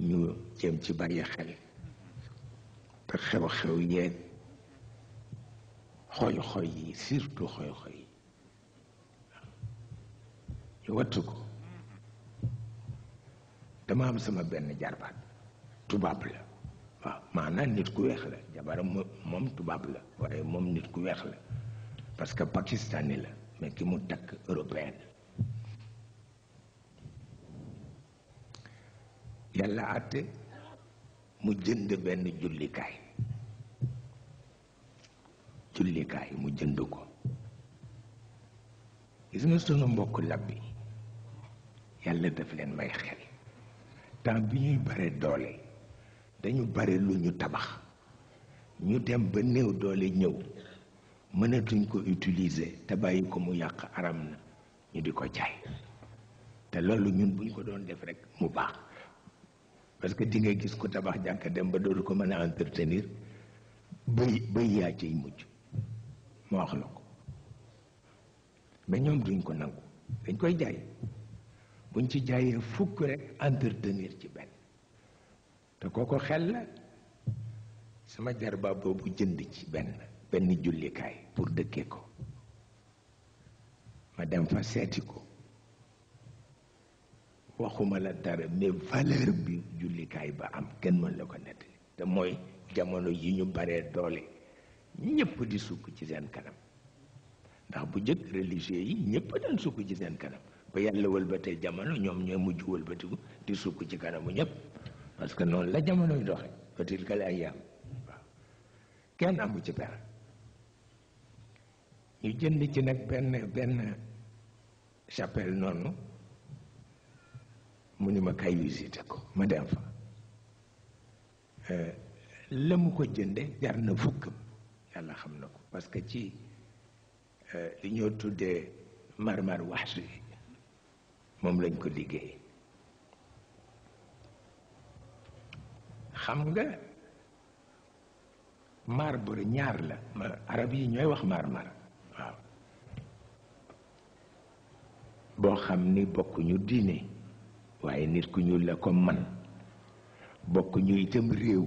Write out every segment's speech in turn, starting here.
ñu jëm ci bàyyi xel te xew-xew yeeg xoy-xoy yi surtout xoy-xoy yi ñu wattu ko. dama am sama benn jarbaat tubaab la waaw maanaam nit ku weex la jabaram moom tubaab la waaye moom nit ku weex la parce que pakistani la mais ki mu takk européen yàlla àtte mu jënd benn jullikaay mu jënd ko. gis nga sunu mbokk labbi yàlla daf leen may xel temps bi ñuy bare doole dañu bare lu ñu tabax ñu dem ba néew doole ñëw mënatuñ ko utiliser te bàyyi ko mu yàq aram na ñu di ko jaay te loolu ñun buñ ko doon def rek mu baax parce que di nga gis ko tabax jàkka dem ba dootu ko mën a entretenir bëy yaa ciy mujj ma wax la ko mais ñoom duñ ko nangu dañ koy jaay buñ ci jaayee fukk rek entretenir ci benn te kooko xel la. sama jarba boobu jënd ci benn jullikaay pour dëkkee ko ma dem fa seeti ko waxuma la dara mais valeur bi jullikaay ba am kenn mën la ko nettali te mooy jamono yi ñu baree doole ñëpp di sukk ci seen kanam ndax bu jëkk religieux yi ñëpp daan sukk ci seen kanam ba yàlla wëlbatee jamono ñoom ñooy mujj wëlbatiku di sukk ci kanamu ñëpp parce que noonu la jamonoy doxe fa tilkal ayyaam waaw kenn amu ci pera ñu jënd ci nag benn chapelle noonu mu ni ma kay visité ko ma dem fa la mu ko jënde jar na fukkam yàlla xam na ko parce que ci li ñoo tuddee marmar waxsu yi moom lañ ko liggéey. xam nga marbre ñaar la arab yi ñooy wax marmar waaw boo xam ni bokkuñu diine waaye nit ku ñuul la comme man bokkuñu itam réew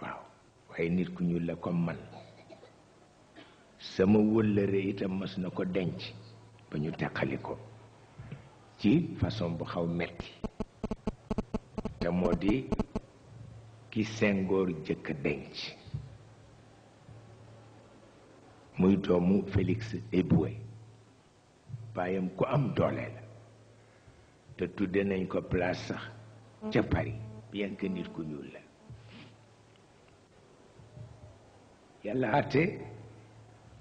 waaw waaye nit ku ñuul la comme man sama wëllëre itam mas na ko denc ba ñu teqali ko ci façon bu xaw metti te moo di ki Senghor jëkk denc muy doomu Félix Éboué baayam ku am doole la te tudde nañ ko place sax ca Paris bien que nit ku ñuul la yàlla àtte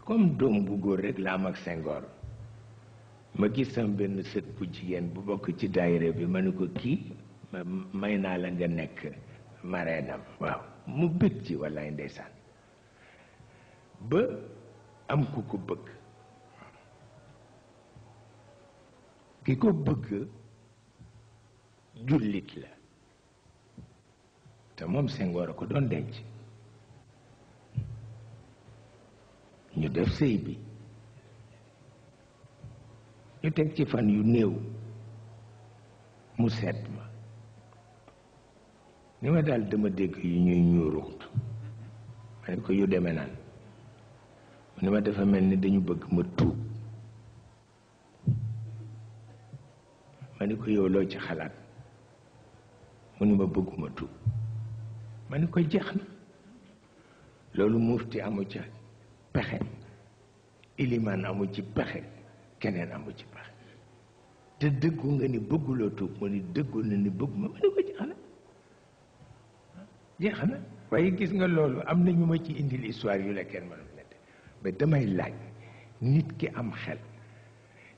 comme doom bu góor rek la am ak Senghor ma gis sam benn sët bu jigéen bu bokk ci daayira bi ma ne ko kii may naa la nga nekk mareenam waaw mu bëgg ci wallaay ndeysaan ba am ku ko bëgg ki ko bëgg jullit la te moom Senghor a ko doon denc ñu def sëy bi ñu teg ci fan yu néew mu seet ma ni ma daal dama dégg yu ñuy ñuuruut ma ne ko yu demee naan mu ni ma dafa mel ni dañu bëgg ma tuub ma ni ko yow loo ci xalaat mu ni ma bëgguma tuub ma ni ko jeex na loolu mufti amu ca pexe ilimaan amu ci pexe keneen amu ci pexe te dëggu nga ni bëgguloo tuub mu ni dëggu na ni bëgguma ma ni ko jeex na waaye gis nga loolu am na ñu ma ci indil histoire yu la kenn mënul nette mais damay laaj nit ki am xel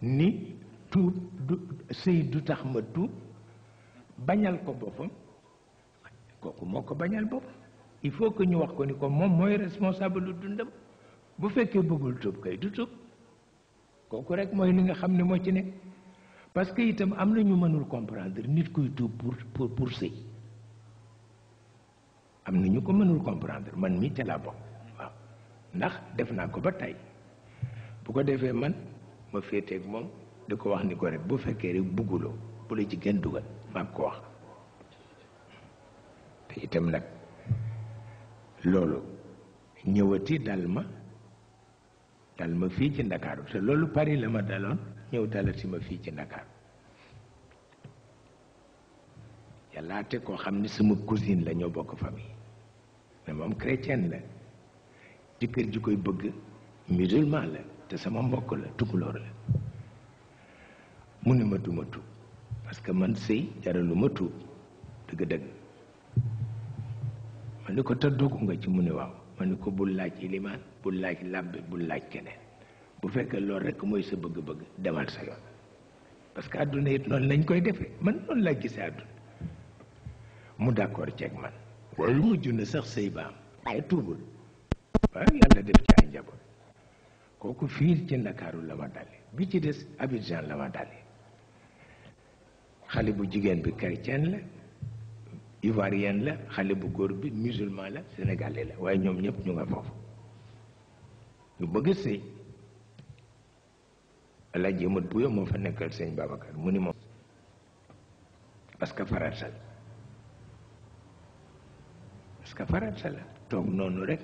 ni tuub du sëy du tax ma tuub bañal ko boppam kooku moo ko bañal boppam il faut que ñu wax ko ni ko moom mooy responsable lu dundam bu fekkee bëggul tuub kay du tuub kooku rek mooy li nga xam ne moo ci nekk parce que itam am na ñu mënul comprendre nit kuy tuub pour sëy am na ñu ko mënul comprendre man mi ca laa bokk waaw ndax def naa ko ba tey bu ko defee man ma féeteeg moom di ko wax ni ko rek bu fekkee rek bugguloo bu la ci gën dugal maa ko wax te itam nag loolu ñëwati dal ma fii ci Ndakaaru te loolu Paris la ma daloon ñëw dalati ma fii ci Ndakaaru yàllaate koo xam ni sama cousine la ñoo bokk famille mais moom chrétienne la jëkkër ji koy bëgg musulman la te sama mbokk la tukulóor la mu ne ma duma tuub parce que man sëy jaralu ma tuub dëgg-dëgg ma ni ko te dogu nga ci mu ne waaw ma ni ko bul laaj ilimaan bul laaj làbbe bul laaj keneen bu fekkee loolu rekk mooy sa bëgg-bëgg demal sa yoon parce que àdduna it noonu lañ koy defee man noonu laa gisee àdduna mu d'accord ceeg man waaye mujj na sax sëy ba am waaye tuubul waaye yàlla def ci ay njaboot kooku fii ci Ndakaaru la ma dale bi ci des Abidjan la ma dale xale bu jigéen bi chrétienne la ivoirienne la xale bu góor bi musulman la sénégalais la waaye ñoom ñëpp ñu nga foofu ñu bëgg sëy Alaaji Amat Buyo moo fa nekkal sëñ Babacar mu ni moom parce que farata la toog noonu rek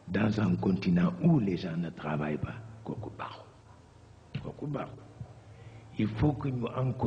dans un continent où les gens ne travaillent pas kooku baaxul il faut que ñu encourager